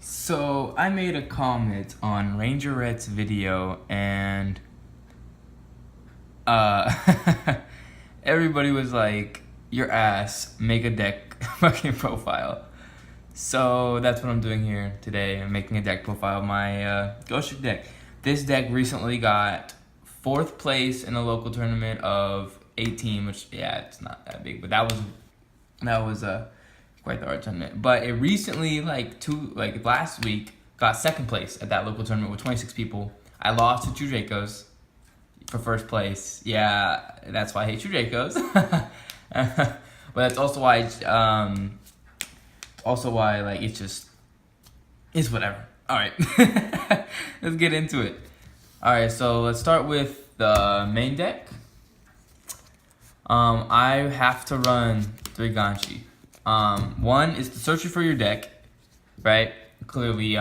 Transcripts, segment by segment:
So I made a comment on Rangerette's video and uh everybody was like, your ass, make a deck fucking profile. So that's what I'm doing here today. I'm making a deck profile of my Ghostrick deck. This deck recently got 4th place in a local tournament of 18, which yeah, it's not that big, but that was quite the hard tournament. But it recently, last week, got 2nd place at that local tournament with 26 people. I lost to True Dracos for 1st place. Yeah, that's why I hate True Dracos. But that's also why it's whatever. All right, let's get into it. All right, so let's start with the main deck. I have to run 3 Ganshi. One is to search for your deck, right? Clearly,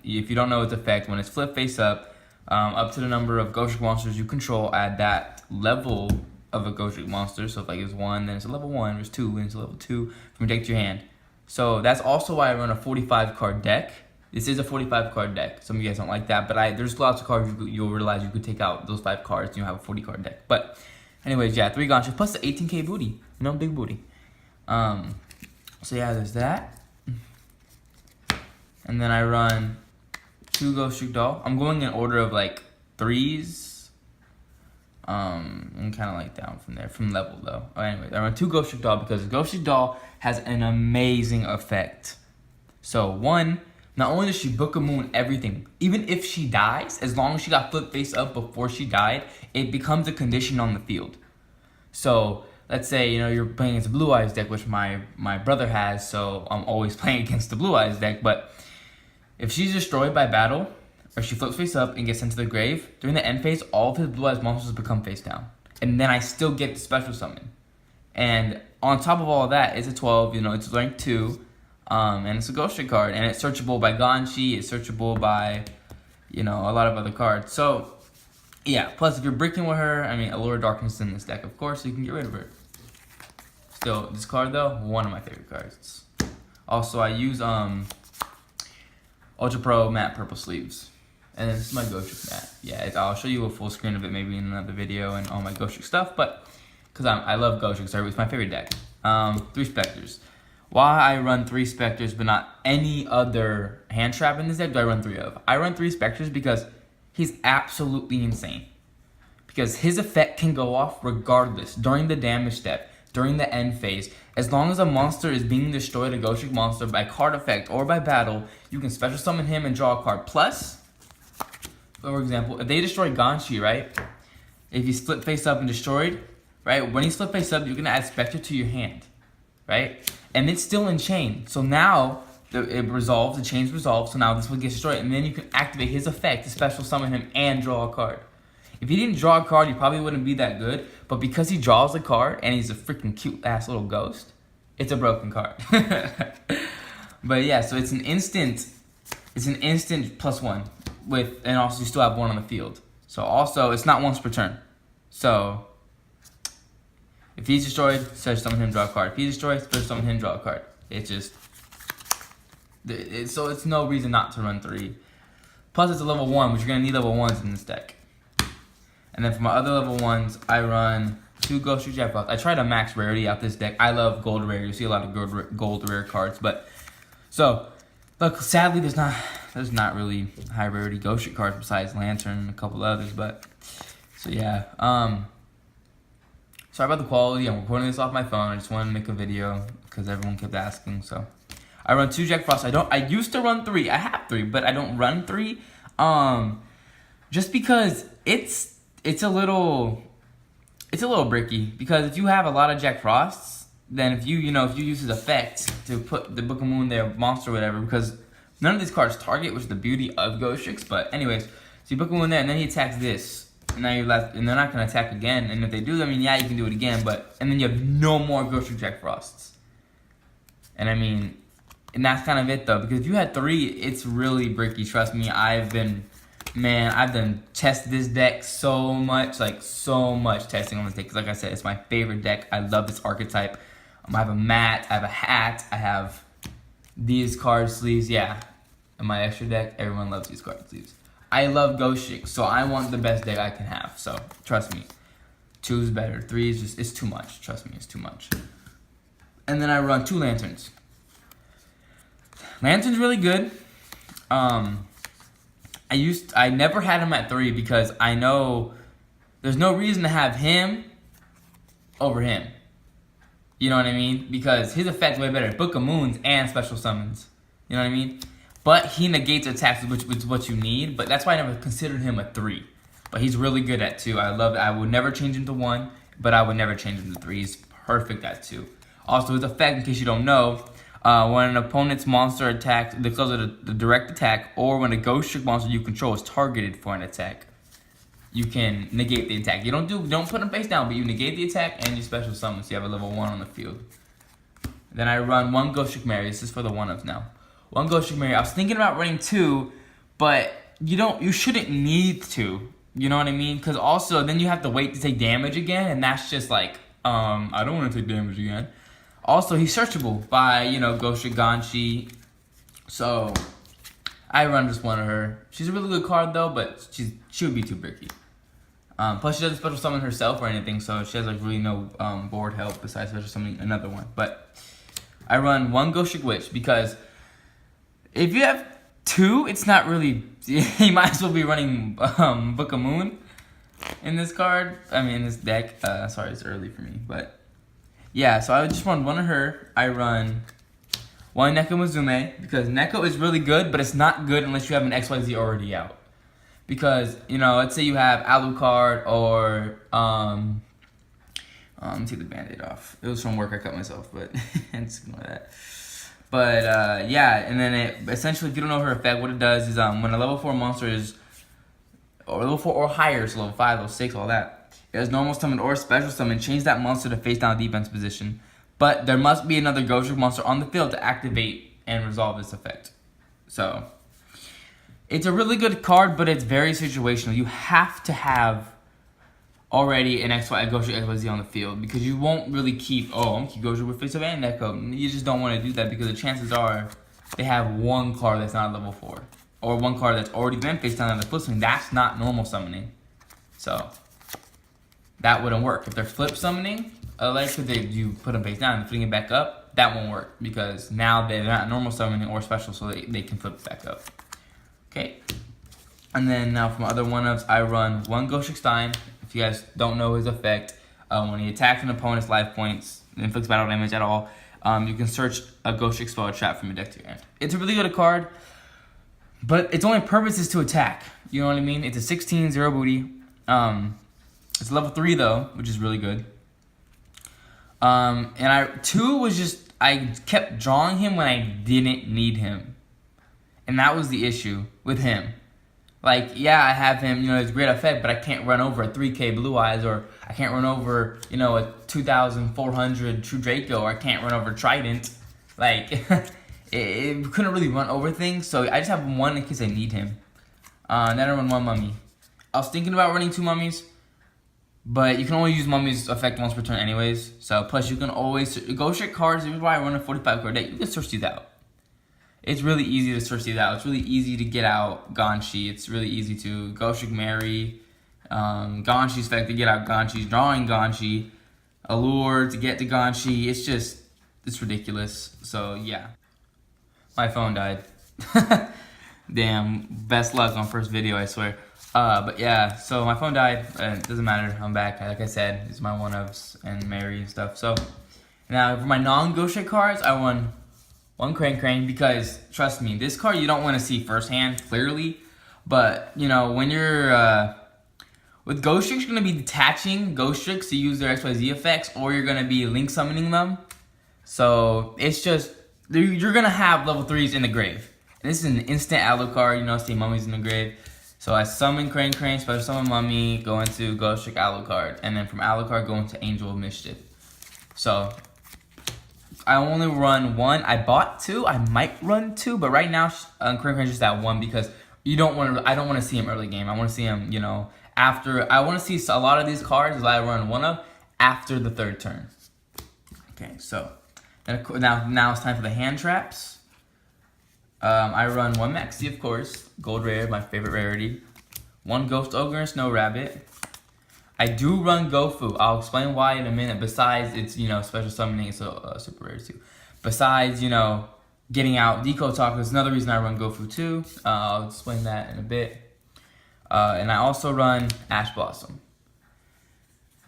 if you don't know its effect, when it's flipped face up to the number of Ghostrick monsters you control at that level of a Ghostrick monster. So if it's 1, then it's a level 1. There's 2, then it's a level 2 from your deck to your hand. So that's also why I run a 45 card deck. This is a 45 card deck. Some of you guys don't like that, but there's lots of cards you'll realize you could take out those 5 cards and you'll have a 40 card deck. But anyways, yeah, 3 Ganshi plus the 18k booty. No big booty. So yeah, there's that. And then I run 2 Ghostrick Doll. I'm going in order of 3s. And kind of down from there, from level though. Anyway, I run 2 Ghostrick Doll because Ghostrick Doll has an amazing effect. So 1, not only does she Book of Moon everything, even if she dies, as long as she got flipped face up before she died, it becomes a condition on the field. So let's say, you're playing against a Blue Eyes deck, which my brother has, so I'm always playing against the Blue Eyes deck. But if she's destroyed by battle, or she flips face up and gets sent to the grave, during the end phase, all of his Blue Eyes monsters become face down. And then I still get the special summon. And on top of all of that, it's a 12, it's rank 2, and it's a Ghostrick card, and it's searchable by Ganshi, it's searchable by, a lot of other cards. So yeah, plus if you're bricking with her, Allure of Darkness in this deck, of course, so you can get rid of her. Still, this card though, one of my favorite cards. Also, I use Ultra Pro matte purple sleeves. And this is my Ghostrick mat. Yeah, I'll show you a full screen of it maybe in another video and all my Ghostrick stuff, but because I love Ghostrick, so it's my favorite deck. 3 Specters. Why I run 3 Specters but not any other hand trap in this deck do I run 3 of? I run 3 Specters because he's absolutely insane. Because his effect can go off regardless, during the damage step, during the end phase. As long as a monster is being destroyed, a Ghostrick monster, by card effect or by battle, you can special summon him and draw a card. Plus, for example, if they destroy Ganshi, right? If he's split face up and destroyed, right? When he's split face up, you're going to add Spectre to your hand, right? And it's still in chain. So now it resolves, the chain's resolved, so now this one gets destroyed. And then you can activate his effect to special summon him and draw a card. If he didn't draw a card, he probably wouldn't be that good. But because he draws a card and he's a freaking cute ass little ghost, it's a broken card. But yeah, so it's an instant +1 and also you still have 1 on the field. So also it's not once per turn. So if he's destroyed, special summon him, draw a card. If he's destroyed, special summon him, draw a card. So it's no reason not to run 3. Plus it's a level 1, which you're gonna need level 1s in this deck. And then for my other level 1s, I run 2 Ghostrick Jackpots. I try to max rarity out this deck. I love gold rare. You see a lot of gold rare cards, but so look, sadly there's not really high rarity Ghostrick cards besides Lantern and a couple others. But so yeah, sorry about the quality. I'm recording this off my phone. I just wanted to make a video because everyone kept asking. So I run 2 Jack Frost. I used to run 3. I have 3, but I don't run 3. Just because it's a little bricky, because if you have a lot of Jack Frosts, then if you use his effect to put the Book of Moon there, monster or whatever, because none of these cards target, which is the beauty of Ghostricks. But anyways, so you Book of Moon there, and then he attacks this, and now you're left, and they're not gonna attack again. And if they do, yeah, you can do it again, and then you have no more Ghostrick Jack Frosts. And and that's kind of it though, because if you had 3, it's really bricky. Trust me, I've done tested this deck so much testing on this deck. Because like I said, it's my favorite deck. I love this archetype. I have a mat, I have a hat, I have these card sleeves. Yeah, in my extra deck, everyone loves these card sleeves. I love Ghostrick, so I want the best deck I can have. So trust me, 2 is better. 3 is just, it's too much. Trust me, it's too much. And then I run 2 lanterns. Lantern's really good. I never had him at 3 because I know there's no reason to have him over him. You know what I mean? Because his effect's way better. Book of Moons and special summons. You know what I mean? But he negates attacks, which is what you need. But that's why I never considered him a 3. But he's really good at 2. I love it. I would never change him to 1, but I would never change him to 3. He's perfect at 2. Also, his effect, in case you don't know, when an opponent's monster attacks because of the direct attack, or when a Ghostrick monster you control is targeted for an attack, you can negate the attack. You don't put him face down, but you negate the attack and you special summon, so you have a level 1 on the field. Then I run 1 Ghostrick Mary. This is for the 1-ups now. 1 Ghostrick Mary. I was thinking about running 2, but you shouldn't need to. You know what I mean? Because also then you have to wait to take damage again, and that's just like, I don't want to take damage again. Also, he's searchable by, Ghostrick Ganshi. So I run just one of her. She's a really good card though, but she would be too bricky. Plus, she doesn't special summon herself or anything, so she has like really no board help besides special summoning another one. But I run 1 Ghostrick Witch because if you have 2, it's not really. You might as well be running Book of Moon in this card. I mean, in this deck. Sorry, it's early for me, but yeah. So I just run 1 of her. I run 1 Neko Mizume because Neko is really good, but it's not good unless you have an XYZ already out. Because, let's say you have Alucard or, let me take the band-aid off. It was from work, I cut myself, but just ignore that. But, yeah, and then essentially, if you don't know her effect, what it does is when a level 4 monster is, or level 4 or higher, so level 5, level 6, all that, it has normal summon or special summon, change that monster to face down defense position. But there must be another Ghostrick monster on the field to activate and resolve this effect. So it's a really good card, but it's very situational. You have to have already an Ghostrick XYZ on the field because you won't really keep, I'm going to keep Ghostrick with face up and Neko. You just don't want to do that because the chances are they have 1 card that's not level 4. Or 1 card that's already been face down on the flip summoning. That's not normal summoning. So that wouldn't work. If they're flip summoning, you put them face down and flipping it back up, that won't work because now they're not normal summoning or special, so they can flip it back up. Okay, and then now from other 1-ups, I run 1 Ghostrick Stein. If you guys don't know his effect, when he attacks an opponent's life points, inflicts battle damage at all, you can search a Ghostrick spell or trap from your deck to your hand. It's a really good card, but its only purpose is to attack. You know what I mean? It's a 16 0 booty. It's level 3 though, which is really good. And 2 was just, I kept drawing him when I didn't need him. And that was the issue with him. Like, yeah, I have him, it's a great effect, but I can't run over a 3K Blue Eyes, or I can't run over, a 2,400 True Draco, or I can't run over Trident. Like, it couldn't really run over things, so I just have 1 in case I need him. And then I run 1 Mummy. I was thinking about running 2 Mummies, but you can only use Mummy's effect once per turn anyways. So, plus you can always, Ghostrick cards, this is why I run a 45 card deck, you can search these out. It's really easy to search these out. It's really easy to get out Ganshi. It's really easy to Ghostrick Mary, Ganshi's effect to get out Ganshi's, drawing Ganshi, Allure to get to Ganshi. It's ridiculous. So, yeah. My phone died. Damn, best luck on first video, I swear. But yeah, so my phone died. It doesn't matter. I'm back. Like I said, it's my 1-ups and Mary and stuff. So, now for my non-Ghostrick cards, I won 1 Crane because, trust me, this card you don't want to see firsthand, clearly. But, when you're, with Ghostrick, you're going to be detaching Ghostricks to use their XYZ effects, or you're going to be link summoning them. So, it's just, you're going to have level 3s in the grave. And this is an instant Alucard, see Mummy's in the grave. So, I summon Crane, special summon Mummy, go into Ghostrick Alucard. And then from Alucard, go into Angel of Mischief. So, I only run 1. I bought 2. I might run 2, but right now, Crane is just at 1 because I don't want to see him early game. I want to see him, after. I want to see a lot of these cards as I run 1 of after the 3rd turn. Okay, so now it's time for the hand traps. I run one Maxi, of course, gold rare, my favorite rarity. One Ghost Ogre and Snow Rabbit. I do run Gofu. I'll explain why in a minute. Besides, it's, you know, special summoning, so super rare too. Besides, you know, getting out Deco Talk is another reason I run Gofu too. I'll explain that in a bit. And I also run Ash Blossom.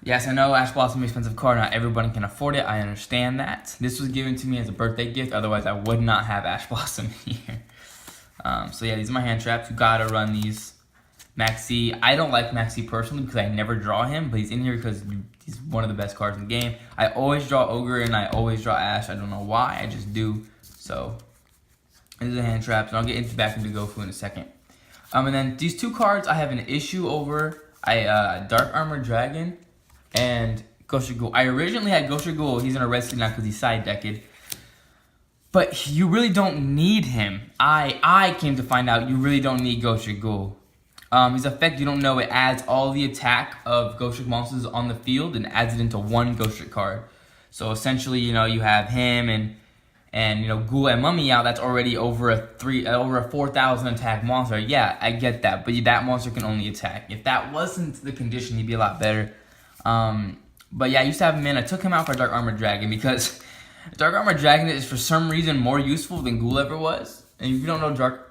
Yes, I know Ash Blossom is an expensive card. Not everybody can afford it. I understand that. This was given to me as a birthday gift. Otherwise, I would not have Ash Blossom here. So yeah, these are my hand traps. You gotta run these. Maxi, I don't like Maxi personally because I never draw him, but he's in here because he's one of the best cards in the game. I always draw Ogre and I always draw Ash. I don't know why, I just do. So, these are the hand traps, and I'll get back into Gofu in a second. And then these two cards I have an issue over. Dark Armor Dragon and Ghostrick Ghoul. I originally had Ghostrick Ghoul. He's in a red sleeve now because he's side decked. But you really don't need him. I came to find out you really don't need Ghostrick Ghoul. His effect, you don't know, it adds all the attack of Ghostrick monsters on the field and adds it into one Ghostrick card. So essentially, you know, you have him and you know, Ghoul and Mummy out. That's already over a 4,000 attack monster. Yeah, I get that, but that monster can only attack. If that wasn't the condition, he'd be a lot better. But yeah, I used to have him in. I took him out for Dark Armor Dragon because Dark Armor Dragon is for some reason more useful than Ghoul ever was. And if you don't know Dark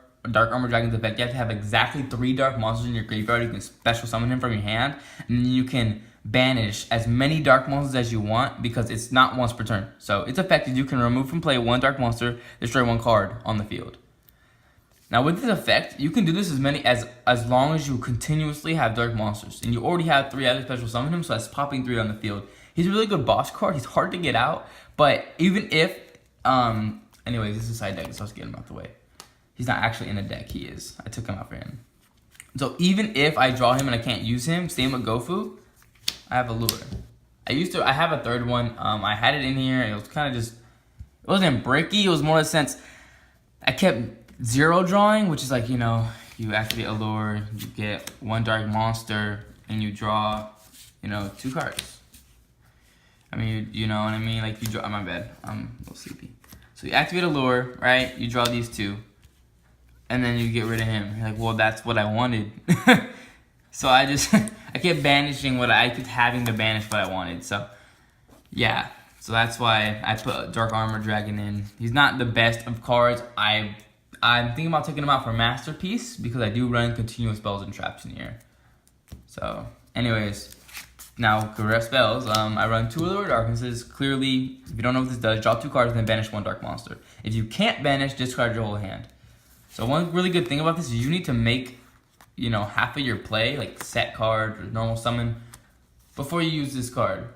Armor Dragon's effect, you have to have exactly 3 dark monsters in your graveyard. You can special summon him from your hand, and then you can banish as many dark monsters as you want because it's not once per turn. So it's effective. You can remove from play 1 dark monster, destroy 1 card on the field. Now with this effect, you can do this as long as you continuously have dark monsters, and you already have 3 other special summon him, so that's popping 3 on the field. He's a really good boss card. He's hard to get out, but even if anyways, this is a side deck, so let's get him out the way. He's not actually in a deck, he is. I took him out for him. So even if I draw him and I can't use him, same with Gofu, I have a lure. I have a third one. I had it in here, and it was kind of just, it wasn't bricky, it was more in the sense, I kept 0 drawing, which is like, you know, you activate a lure, you get 1 dark monster, and you draw, you know, 2 cards. I mean, you know what I mean? Like, you draw, my bad, I'm a little sleepy. So you activate a lure, right? You draw these 2. And then you get rid of him. You're like, well, that's what I wanted. So I kept banishing I kept having to banish what I wanted. So, yeah. So that's why I put Dark Armor Dragon in. He's not the best of cards. I'm thinking about taking him out for Masterpiece because I do run continuous spells and traps in here. So, anyways, now career spells. I run 2 Allure Darknesses. Clearly, if you don't know what this does, draw 2 cards and then banish 1 dark monster. If you can't banish, discard your whole hand. So one really good thing about this is you need to make, you know, half of your play, like set card or normal summon, before you use this card.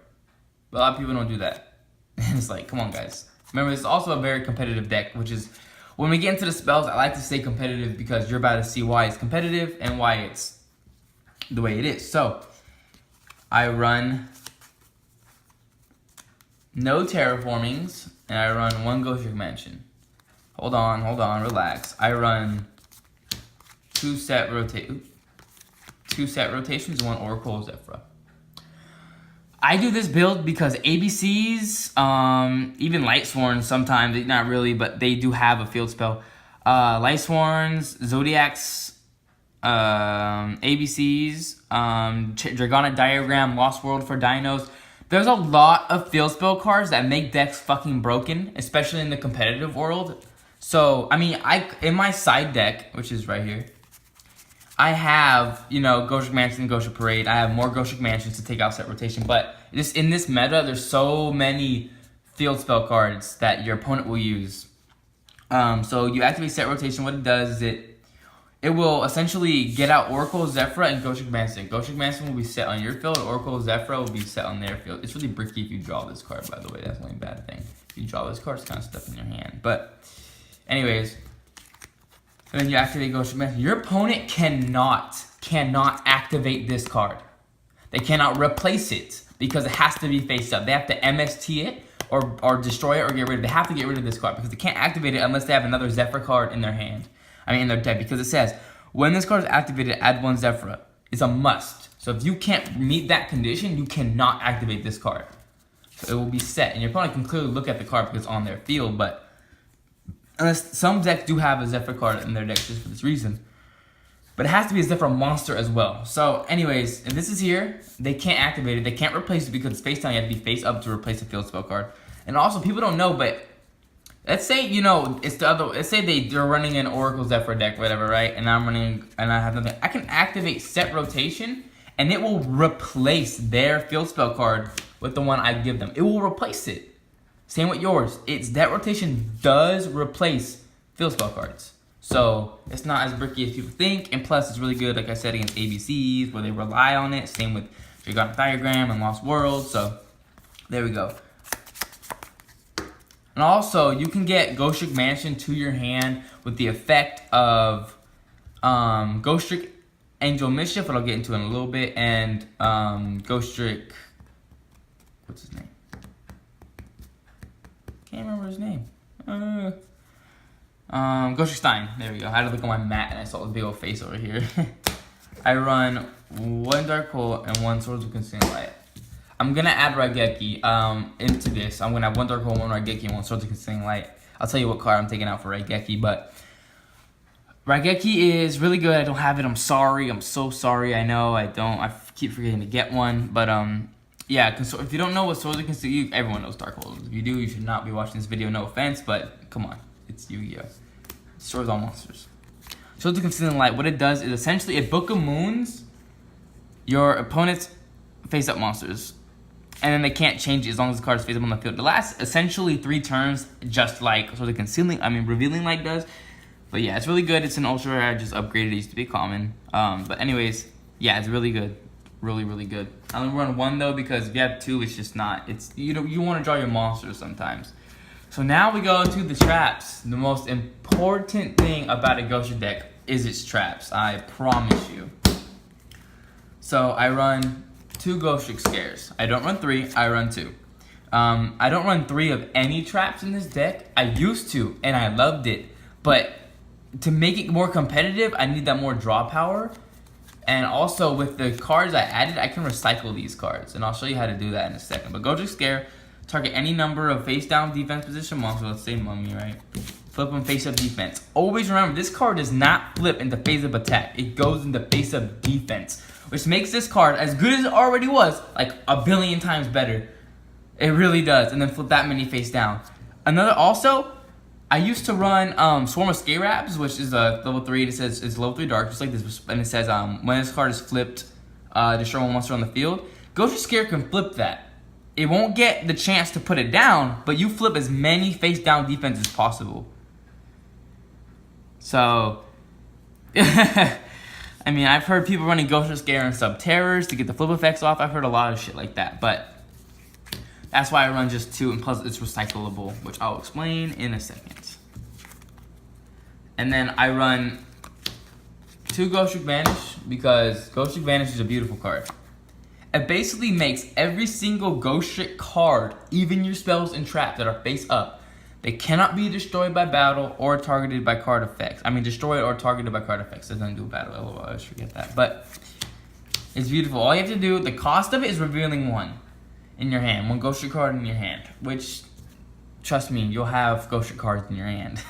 But a lot of people don't do that. And it's like, come on, guys. Remember, this is also a very competitive deck, which is, when we get into the spells, I like to stay competitive because you're about to see why it's competitive and why it's the way it is. So, I run no terraformings, and I run 1 Ghostrick Mansion. Hold on, relax. I run 2 set rotations, 1 Oracle Zephyra. I do this build because ABCs, even Lightsworn sometimes, not really, but they do have a field spell. Lightsworns, Zodiacs, ABCs, Dragonic Diagram, Lost World for Dinos. There's a lot of field spell cards that make decks fucking broken, especially in the competitive world. So, I mean, in my side deck, which is right here, I have, you know, Ghostrick Mansion and Ghostrick Parade. I have more Ghostrick Mansions to take out set rotation. But in this meta, there's so many field spell cards that your opponent will use. So you activate set rotation. What it does is it will essentially get out Oracle Zephyra and Ghostrick Mansion. Ghostrick Mansion will be set on your field. Oracle Zephyra will be set on their field. It's really bricky if you draw this card, by the way. That's the only bad thing. If you draw this card, it's kind of stuck in your hand. But anyways, and then you activate Ghostrick Mansion. Your opponent cannot activate this card. They cannot replace it because it has to be face up. They have to MST it or destroy it or get rid of it. They have to get rid of this card because they can't activate it unless they have another Zephyr card in their hand. I mean, in their deck, because it says, when this card is activated, add 1 Zephyr. It's a must. So if you can't meet that condition, you cannot activate this card. So it will be set. And your opponent can clearly look at the card because it's on their field, but Unless some decks do have a Zephyr card in their deck just for this reason. But it has to be a Zephyr monster as well. So anyways, if this is here, they can't activate it. They can't replace it because it's face down. You have to be face up to replace a field spell card. And also, people don't know, but let's say, you know, it's the other. Let's say they're running an Oracle Zephyr deck, whatever, right? And I'm running, and I have nothing. I can activate set rotation, and it will replace their field spell card with the one I give them. It will replace it. Same with yours. It's that rotation does replace field spell cards. So it's not as bricky as people think, and plus it's really good, like I said, against ABCs where they rely on it. Same with Dragonic Diagram and Lost World. So there we go. And also, you can get Ghostrick Mansion to your hand with the effect of Ghostrick Angel Mischief, that I'll get into in a little bit, and Ghostrick, what's his name? Can't remember his name. Ghostrick Stein. There we go. I had to look on my mat and I saw the big old face over here. I run 1 Dark Hole and 1 Swords of Consuming Light. I'm gonna add Raigeki into this. I'm gonna have 1 Dark Hole, 1 Raigeki, and 1 Swords of Consuming Light. I'll tell you what card I'm taking out for Raigeki, but Raigeki is really good. I don't have it. I'm sorry. I'm so sorry. I know I don't. I keep forgetting to get one, but yeah. Cause if you don't know what Swords of Consuming, everyone knows Dark Hole. If you do, you should not be watching this video. No offense, but come on. It's Yu-Gi-Oh! Destroys all monsters. Swords of Consuming Light, what it does is essentially a Book of Moons your opponent's face-up monsters. And then they can't change it as long as the card is face-up on the field. It lasts essentially 3 turns, just like Swords of Revealing Light does. But yeah, it's really good. It's an ultra rare. I just upgraded. It used to be common. But anyways, yeah, it's really good. Really, really good. I only run 1 though because if you have 2, it's just not. It's you want to draw your monsters sometimes. So now we go to the traps. The most important thing about a Ghostrick deck is its traps. I promise you. So I run 2 Ghostrick Scares. I don't run 3, I run 2. I don't run 3 of any traps in this deck. I used to, and I loved it. But to make it more competitive, I need that more draw power. And also with the cards I added, I can recycle these cards. And I'll show you how to do that in a second. But Ghostrick Scare, target any number of face-down defense position monsters. Let's say Mummy, right? Flip them face-up defense. Always remember, this card does not flip into face-up attack. It goes into face-up defense, which makes this card, as good as it already was, like a billion times better. It really does. And then flip that many face-down. Also, I used to run Swarm of Scarabs, which is a level 3. It says it's level 3 dark, just like this. And it says when this card is flipped, destroy one monster on the field. Ghostrick Scare can flip that. It won't get the chance to put it down, but you flip as many face-down defense as possible. So, I mean, I've heard people running Ghostrick Scare and Sub-Terrors to get the flip effects off. I've heard a lot of shit like that, but that's why I run just 2, and plus it's recyclable, which I'll explain in a second. And then I run 2 Ghostrick Vanish because Ghostrick Vanish is a beautiful card. It basically makes every single Ghostrick card, even your spells and traps that are face up, they cannot be destroyed by battle or targeted by card effects. I mean, destroyed or targeted by card effects. It doesn't do battle. LOL, I always forget that. But it's beautiful. All you have to do, the cost of it is revealing 1 in your hand. 1 Ghostrick card in your hand. Which, trust me, you'll have Ghostrick cards in your hand.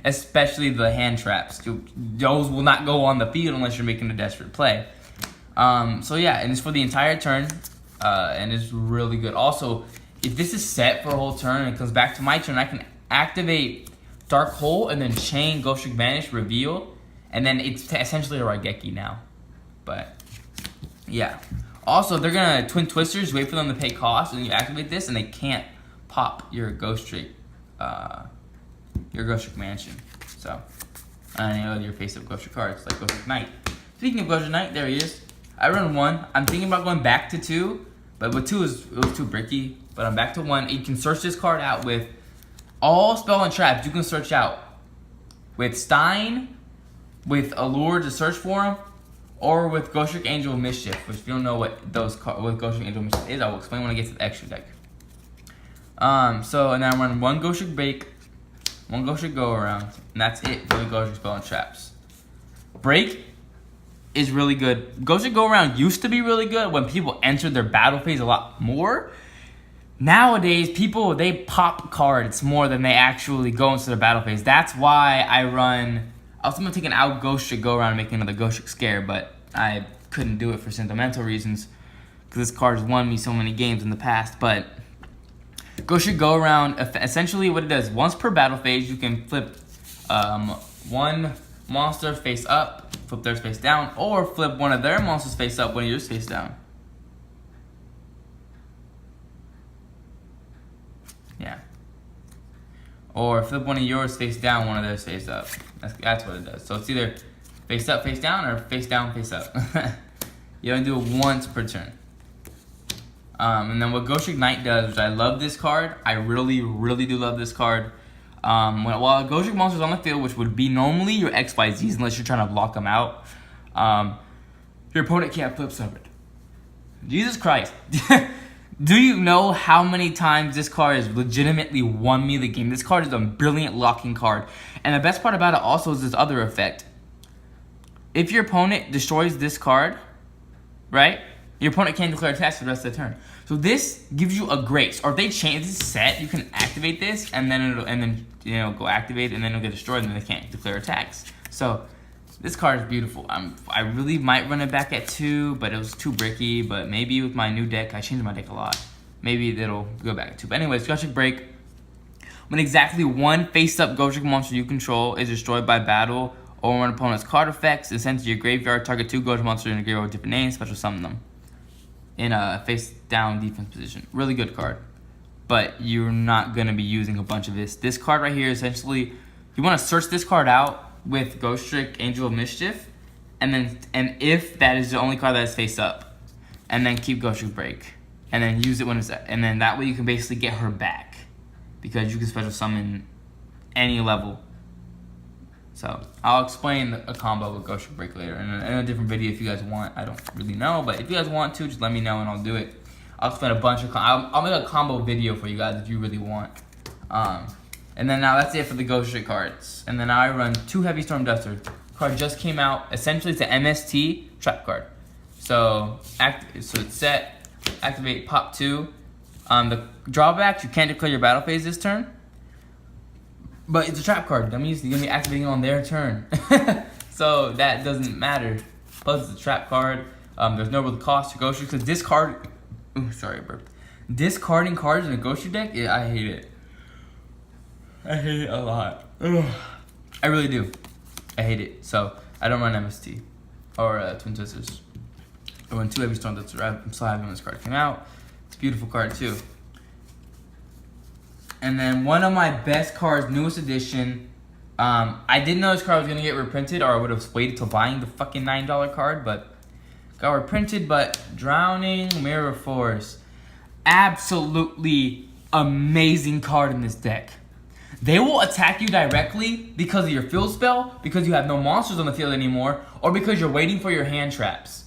Especially the hand traps. Those will not go on the field unless you're making a desperate play. So yeah, and it's for the entire turn, and it's really good. Also, if this is set for a whole turn and it comes back to my turn, I can activate Dark Hole and then chain Ghostrick Vanish, reveal, and then it's essentially a Raigeki now. But yeah. Also, they're gonna Twin Twisters, wait for them to pay cost, and you activate this, and they can't pop your Ghostrick Mansion. So, I know your face-up Ghostrick cards, like Ghostrick Knight. Speaking of Ghostrick Knight, there he is. I run 1. I'm thinking about going back to 2, but with 2 it was too bricky. But I'm back to 1. You can search this card out with all spell and traps. You can search out with Stein, with Allure to search for him, or with Ghostrick Angel Mischief. Which if you don't know what Ghostrick Angel Mischief is, I will explain when I get to the extra deck. So and then I run 1 Ghostrick Break, 1 Ghostrick Go Around, and that's it for the Ghostrick spell and traps. Break is really good. Ghostrick Go Around used to be really good when people entered their battle phase a lot more. Nowadays, people, they pop cards more than they actually go into the battle phase. That's why I was going to take an out Ghostrick go around and make another Ghostrick scare, but I couldn't do it for sentimental reasons because this card has won me so many games in the past. But Ghostrick go around, essentially what it does, once per battle phase, you can flip one monster face up, flip theirs face down, or flip one of their monsters face up, one of yours face down. Yeah. Or flip one of yours face down, one of theirs face up. That's what it does. So it's either face up, face down, or face down, face up. You only do it once per turn. And then what Ghostrick Knight does, which I love this card. I really, really do love this card. While a Ghostrick monster is on the field, which would be normally your XYZs unless you're trying to block them out, your opponent can't flip summon. Jesus Christ. Do you know how many times this card has legitimately won me the game? This card is a brilliant locking card. And the best part about it also is this other effect. If your opponent destroys this card, right, your opponent can't declare attacks for the rest of the turn. So this gives you a grace. Or if they change this set, you can activate this and then go activate and then it'll get destroyed and then they can't declare attacks. So this card is beautiful. I really might run it back at 2, but it was too bricky. But maybe with my new deck, I changed my deck a lot. Maybe it'll go back at 2. But anyways, Ghostrick Break. When exactly one face-up Ghostrick monster you control is destroyed by battle or when an opponent's card effects is sent to your graveyard, target 2 Ghostrick monsters in a graveyard with different names, special summon them in a face-down defense position. Really good card. But you're not going to be using a bunch of this. This card right here, essentially, you want to search this card out with Ghostrick Angel of Mischief, and if that is the only card that is face up, and then keep Ghostrick Break, and then use it when it's and then that way you can basically get her back because you can special summon any level. So I'll explain a combo with Ghostrick Break later in a different video if you guys want. I don't really know, but if you guys want to, just let me know and I'll do it. I'll explain a bunch of I'll make a combo video for you guys if you really want. And then now that's it for the Ghostrick cards. And then now I run 2 Heavy Storm Duster. Card just came out. Essentially, it's an MST trap card. So it's set, activate, pop 2. The drawback, you can't declare your battle phase this turn. But it's a trap card. That means you're going to be activating on their turn. So that doesn't matter. Plus, it's a trap card. There's no real cost to Ghostrick because this card... Ooh, sorry, I burped. Discarding cards in a Ghostrick deck, I hate it. I hate it a lot. Ugh. I really do. I hate it. So I don't run MST or Twin Twisters. I run 2 Heavy Storm Duster. I'm so happy when this card came out. It's a beautiful card too. And then one of my best cards, newest edition. I didn't know this card was gonna get reprinted, or I would have waited till buying the fucking $9 card, but got reprinted. But Drowning Mirror Force, absolutely amazing card in this deck. They will attack you directly because of your field spell, because you have no monsters on the field anymore, or because you're waiting for your hand traps.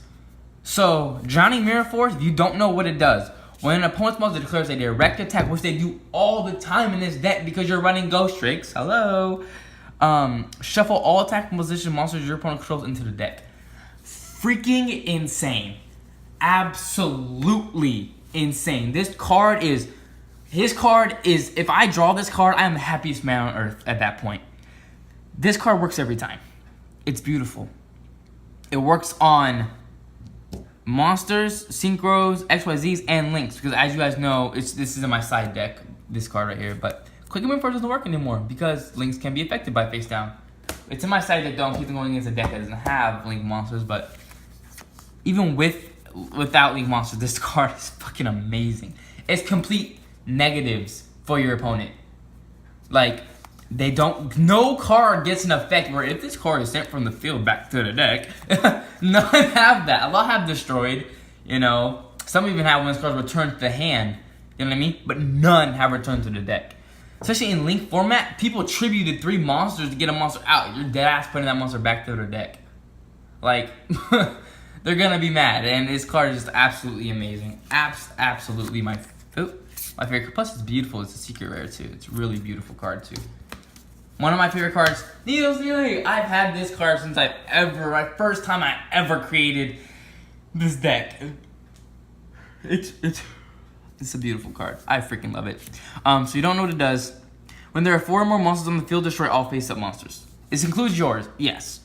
So, Drowning Mirror Force, if you don't know what it does, when an opponent's monster declares a direct attack, which they do all the time in this deck because you're running Ghostricks, hello, shuffle all attacking position monsters your opponent controls into the deck. Freaking insane. Absolutely insane. His card is, if I draw this card, I am the happiest man on earth at that point. This card works every time. It's beautiful. It works on monsters, synchros, XYZs, and links. Because as you guys know, this is in my side deck, this card right here. But Quick and Win Force doesn't work anymore because links can be affected by face down. It's in my side deck, don't keep them going against a deck that doesn't have link monsters. But even without link monsters, this card is fucking amazing. It's complete negatives for your opponent. Like, no card gets an effect where if this card is sent from the field back to the deck, none have that. A lot have destroyed, Some even have when this card returned to the hand, you know what I mean? But none have returned to the deck. Especially in Link format, people tributed 3 monsters to get a monster out. You're dead ass putting that monster back to their deck. Like, they're gonna be mad. And this card is just absolutely amazing. Absolutely my favorite. Plus, it's beautiful. It's a secret rare too. It's a really beautiful card too. One of my favorite cards, Needles Neely. I've had this card since my first time I ever created this deck. It's It's a beautiful card. I freaking love it. So you don't know what it does. When there are 4 or more monsters on the field, destroy all face-up monsters. This includes yours, yes.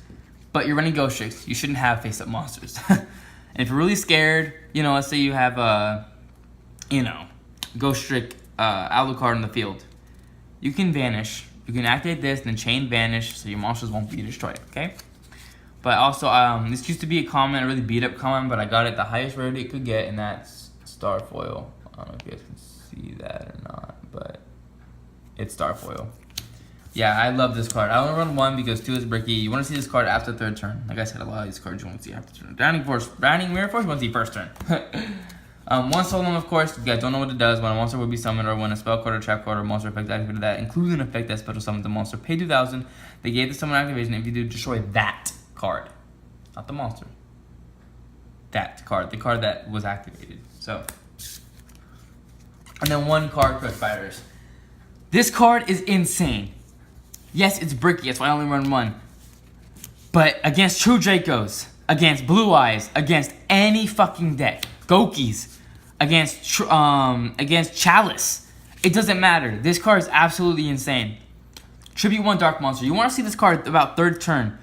But you're running Ghostricks. You shouldn't have face-up monsters. And if you're really scared, you know, let's say you have a, you know, Ghostrick Alucard in the field. You can vanish. You can activate this, then chain vanish, so your monsters won't be destroyed, okay? But also, this used to be a common, a really beat-up common, but I got it the highest rarity it could get, and that's Starfoil. I don't know if you guys can see that or not, but it's Starfoil. Yeah, I love this card. I only run 1 because 2 is bricky. You want to see this card after 3rd turn. Like I said, a lot of these cards you want to see after turn. Drowning Mirror Force, you want to see 1st turn. 1 solemn, of course. You guys don't know what it does. When a monster will be summoned, or when a spell card or trap card or monster effect activated that, including an effect that special summons the monster, pay 2,000. They gave the summon activation. If you do, destroy that card. Not the monster. That card. The card that was activated. So. And then 1 card, Crush Fighters. This card is insane. Yes, it's bricky. That's why I only run 1. But against True Dracos, against Blue Eyes, against any fucking deck, Gokis, against Chalice, it doesn't matter. This card is absolutely insane. Tribute 1 Dark Monster. You want to see this card about 3rd turn.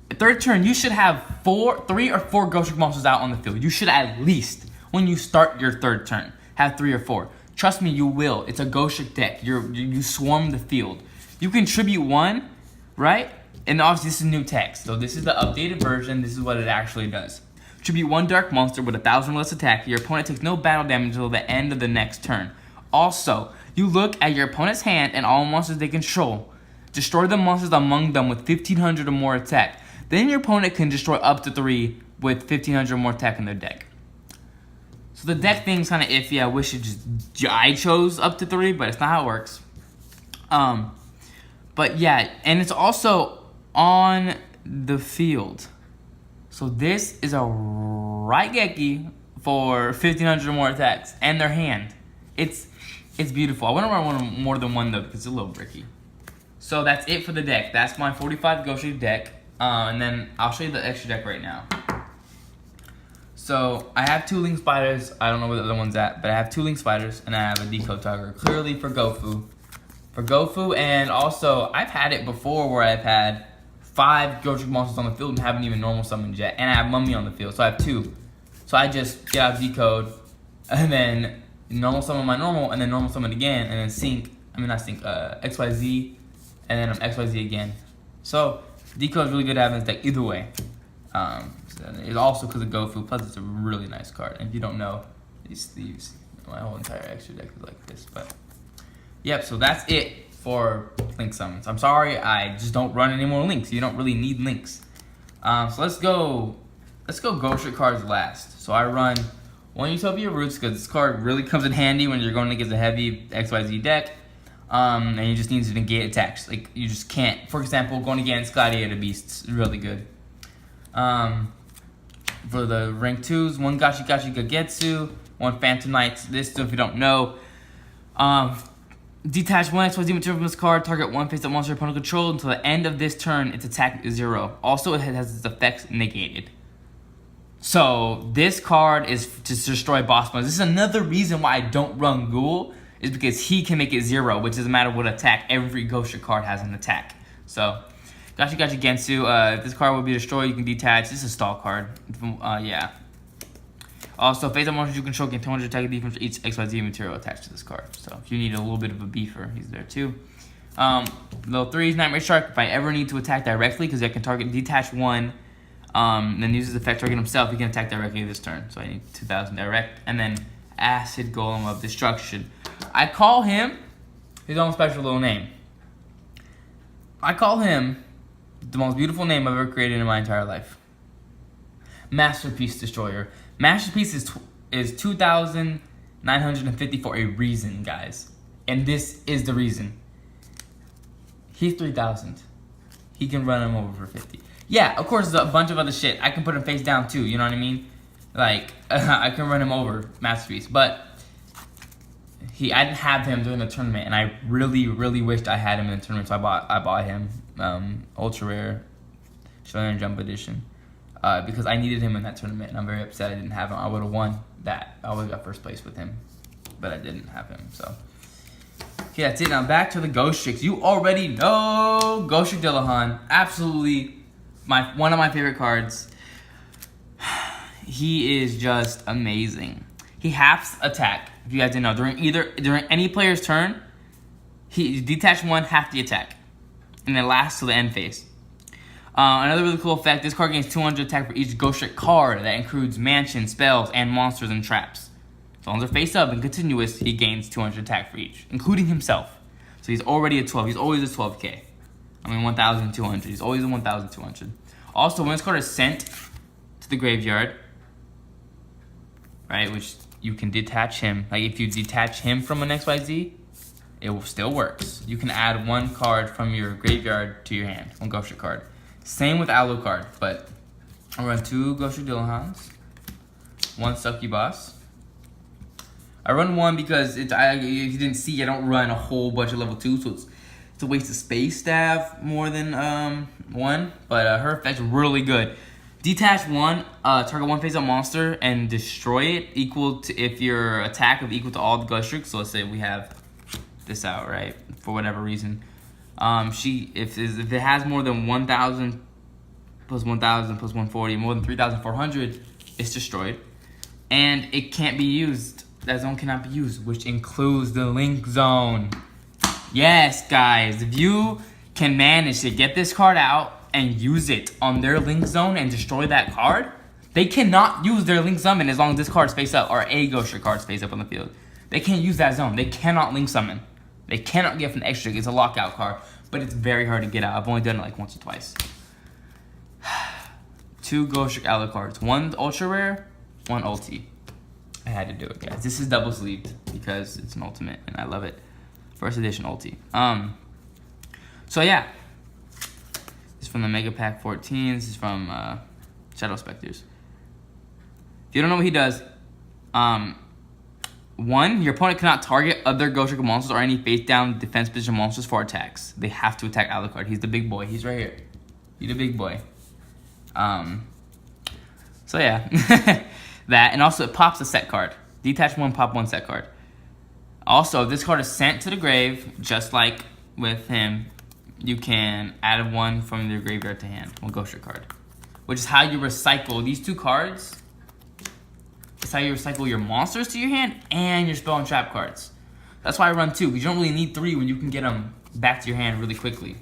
3rd turn, you should have 3 or 4 Ghostrick monsters out on the field. You should at least, when you start your 3rd turn, have 3 or 4. Trust me, you will. It's a Ghostrick deck. You swarm the field. You can tribute 1, right? And obviously this is new text. So this is the updated version. This is what it actually does. Tribute 1 Dark Monster with 1,000 or less attack. Your opponent takes no battle damage until the end of the next turn. Also, you look at your opponent's hand and all monsters they control. Destroy the monsters among them with 1,500 or more attack. Then your opponent can destroy up to 3 with 1,500 or more attack in their deck. So the deck thing's kind of iffy. I wish I chose up to 3, but it's not how it works. But yeah, and it's also on the field. So this is a Raigeki for 1,500 or more attacks and their hand. It's beautiful. I want to run more than 1 though because it's a little bricky. So that's it for the deck. That's my 45 Ghostrick deck. And then I'll show you the extra deck right now. So I have 2 Link Spiders. I don't know where the other one's at, but I have 2 Link Spiders and I have a Decode Tiger. Clearly for Gofu. And also I've had it before where I've had 5 Ghostrick monsters on the field and haven't even normal summoned yet. And I have Mummy on the field, so I have 2. So I just get out Decode and then normal summon my normal and then normal summon again and then XYZ and then XYZ again. So Decode is really good to have in this deck either way. It's also because of Gofu, plus it's a really nice card. And if you don't know, these sleeves, my whole entire extra deck is like this. But yep, so that's it for Link summons. I'm sorry, I just don't run any more links. You don't really need links. So let's go Ghostrick cards last. So I run 1 Utopia Roots because this card really comes in handy when you're going against a heavy XYZ deck. And you just need to negate attacks. Like, you just can't. For example, going against Gladiator Beasts is really good. For the rank 2s, 1 Gachi Gagetsu, 1 Phantom Knights. This, so if you don't know, detach 1 XYZ material from this card, target 1 face-up monster opponent control until the end of this turn, its attack is 0. Also, it has its effects negated. So, this card is to destroy boss monsters. This is another reason why I don't run Ghoul, is because he can make it 0, which doesn't matter what attack. Every Ghostrick card has an attack. So, Gachi Gensu, if this card will be destroyed, you can detach. This is a stall card. Yeah. Also, face-up monsters you control gain 200 attack defense for each XYZ material attached to this card. So, if you need a little bit of a beefer, he's there too. Level 3 is Nightmare Shark. If I ever need to attack directly, because I can target detach 1, then uses the effect target himself, he can attack directly this turn. So I need 2,000 direct. And then Acid Golem of Destruction. I call him his own special little name. I call him the most beautiful name I've ever created in my entire life. Masterpiece Destroyer. Masterpiece is 2,950 for a reason, guys. And this is the reason. He's 3,000. He can run him over for 50. Yeah, of course, there's a bunch of other shit. I can put him face down too, you know what I mean? Like, I can run him over, Masterpiece. But I didn't have him during the tournament, and I really, really wished I had him in the tournament, so I bought him. Ultra Rare, Shonen Jump Edition. Because I needed him in that tournament, and I'm very upset I didn't have him. I would have won that. I would have got first place with him. but I didn't have him, so. Okay, that's it. Now back to the Ghostricks. You already know Ghostrick Deck, absolutely one of my favorite cards. He is just amazing. He halves attack. If you guys didn't know, during any player's turn, he detach 1, half the attack, and it lasts till the end phase. Another really cool effect: this card gains 200 attack for each Ghostrick card. That includes mansions, spells, and monsters and traps. As long as they're face up and continuous, he gains 200 attack for each, including himself. So he's already at 12. He's always a 12k. I mean 1,200. He's always a 1,200. Also, when this card is sent to the graveyard, right, which you can detach him. Like if you detach him from an XYZ, it still works. You can add 1 card from your graveyard to your hand, 1 Ghostrick card. Same with Alucard, but I run 2 Ghostrick Deck, 1 Succubus. I run 1 because if you didn't see, I don't run a whole bunch of level 2, so it's a waste of space to have more than 1. But her effect's really good. Detach 1, target 1 face-up monster and destroy it, equal to if your attack is equal to all the Ghostricks. So let's say we have this out, right? For whatever reason, if it has more than 1,000 plus 1,000 plus 140, more than 3,400, it's destroyed, and it can't be used. That zone cannot be used, which includes the link zone. Yes, guys, if you can manage to get this card out and use it on their link zone and destroy that card, they cannot use their link summon as long as this card is face up or a Ghostrick card is face up on the field. They can't use that zone. They cannot link summon. They cannot get from the extra. It's a lockout card, but it's very hard to get out. I've only done it like once or twice. 2 Ghostrick Alucards, 1 ultra rare, 1 ulti. I had to do it, guys. This is double sleeved because it's an ultimate and I love it. First edition ulti. So yeah, this is from the Mega Pack 14. This is from Shadow Specters. If you don't know what he does, 1, your opponent cannot target other Ghostrick monsters or any face down defense position monsters for attacks. They have to attack Alucard. He's the big boy. He's right here. He's the big boy. So yeah, that, and also it pops a set card. Detach 1, pop 1 set card. Also, if this card is sent to the grave, just like with him, you can add 1 from your graveyard to hand, 1 Ghostrick card, which is how you recycle these 2 cards. It's how you recycle your monsters to your hand and your spell and trap cards. That's why I run 2, because you don't really need 3 when you can get them back to your hand really quickly.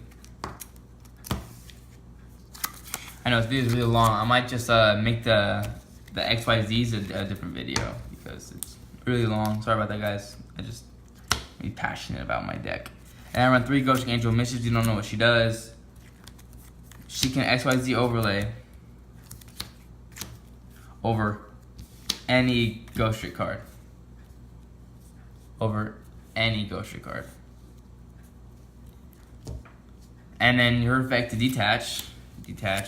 I know this video is really long. I might just make the XYZs a different video because it's really long. Sorry about that, guys. I just be passionate about my deck. And I run 3 Ghostrick Angel Missions. You don't know what she does. She can XYZ overlay over any Ghostrick card. Over any Ghostrick card. And then her effect to detach,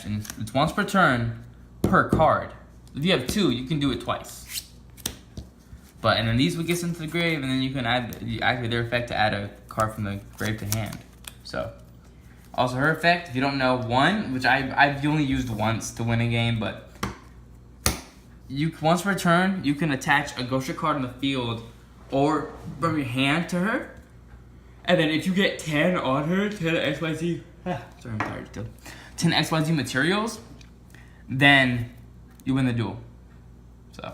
and it's once per turn per card. If you have 2, you can do it twice. But and then these would get sent to the grave, and then you can activate their effect to add a card from the grave to hand. So, also her effect, if you don't know, 1, which I've only used once to win a game, but once per turn you can attach a Ghostrick card on the field or from your hand to her, and then if you get 10 on her, 10 XYZ. Sorry, I'm tired still. 10 XYZ materials, then you win the duel. So,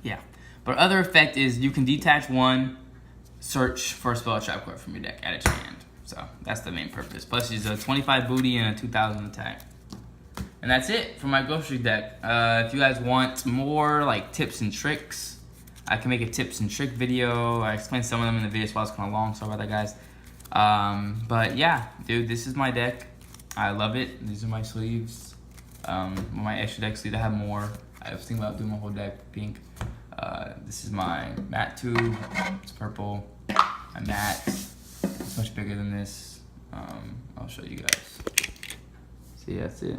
yeah. But other effect is you can detach 1, search for a spell or trap card from your deck, add it to your hand. So that's the main purpose. Plus she's a 25 booty and a 2,000 attack. And that's it for my Ghostrick deck. If you guys want more like tips and tricks, I can make a tips and trick video. I explained some of them in the video, so it's kind of long. Sorry about that, guys. But yeah, dude, this is my deck. I love it. These are my sleeves. My extra deck sleeve, I have more. I was thinking about doing my whole deck pink. This is my matte tube. It's purple. My matte. It's much bigger than this. I'll show you guys. See, that's it.